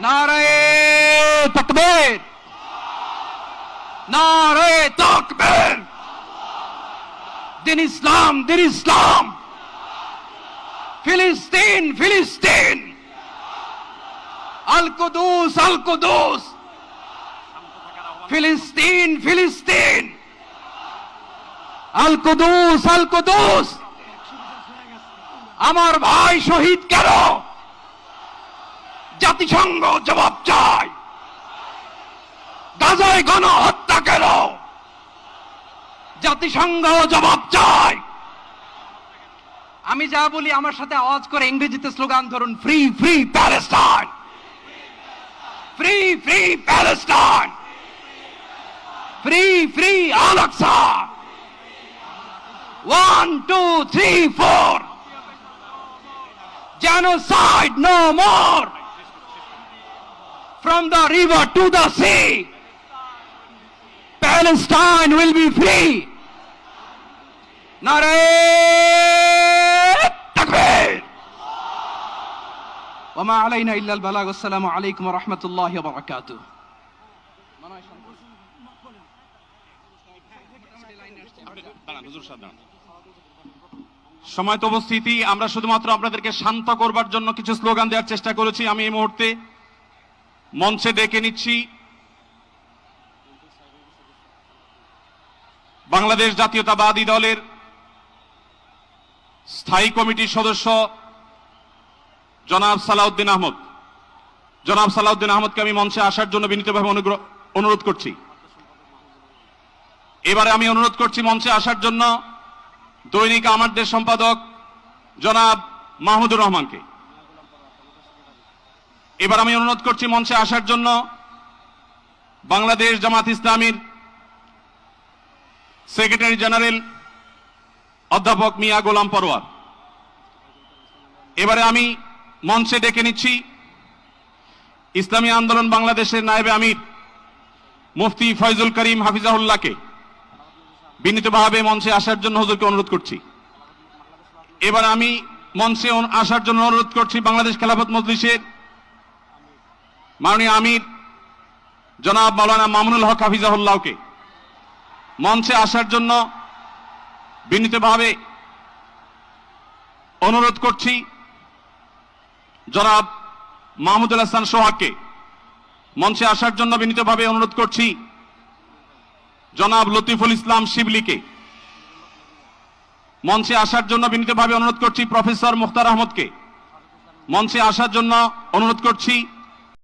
নারায়ে তাকবীর, নারায়ে তাকবীর। দিন ইসলাম, দিন ইসলাম। ফিলিস্তিন, ফিলিস্তিন। আল কুদুস, আল কুদুস। ফিলিস্তিন, ফিলিস্তিন। আল কুদুস, আল কুদুস। আমার ভাই শহীদ কেন? জাতিসংঘ জবাব চায়। গাজায় গণহত্যা কেন? জাতিসংঘ জবাব চায়। আমি যা বলি আমার সাথে আওয়াজ করে ইংরেজিতে স্লোগান ধরুন, free free Palestine, free free Palestine, free free Al Aqsa. 1 2 3 4, genocide no more. From the river to the sea, Palestine will be free. Nare takbir. Wa ma alayna illa al-balagh. Assalamu alaykum wa rahmatullahi wa barakatuh. সময়ত উপস্থিতি, আমরা শুধুমাত্র আপনাদেরকে শান্ত করবার জন্য কিছু slogan দেওয়ার চেষ্টা করেছি। আমি এই মুহূর্তে মঞ্চে ডেকে নিচ্ছি বাংলাদেশ জাতীয়তাবাদী দলের স্থায়ী কমিটির সদস্য জনাব সালাউদ্দিন আহমদ। জনাব সালাউদ্দিন আহমদকে আমি মঞ্চে আসার জন্য বিনীতভাবে অনুরোধ করছি। এবারে আমি অনুরোধ করছি মঞ্চে আসার জন্য দৈনিক আমার দেশ সম্পাদক জনাব মাহমুদুর রহমানকে। এবার আমি অনুরোধ করছি মঞ্চে আসার জন্য বাংলাদেশ জামাত ইসলামীর সেক্রেটারি জেনারেল অধ্যাপক মিয়া গোলাম পরোয়ার। এবারে আমি মঞ্চে ডেকে নিচ্ছি ইসলামী আন্দোলন বাংলাদেশের নায়েবে আমির মুফতি ফয়জুল করিম হাফিজাহুল্লাহকে বিনীতভাবে মঞ্চে আসার জন্য হুজুরকে অনুরোধ করছি। এবার আমি মঞ্চে আসার জন্য অনুরোধ করছি বাংলাদেশ খেলাফত মজলিসের মাননীয় আমির জনাব মাওলানা মামুনুল হক হাফিজাহুল্লাহকে মঞ্চে আসার জন্য বিনীতভাবে অনুরোধ করছি। জনাব মাহমুদুল হাসান সোহাগকে মঞ্চে আসার জন্য বিনীতভাবে অনুরোধ করছি। জনাব লতিফুল ইসলাম শিবলিকে মঞ্চে আসার জন্য বিনীতভাবে অনুরোধ করছি। প্রফেসর মুখতার আহমদকে মঞ্চে আসার জন্য অনুরোধ করছি।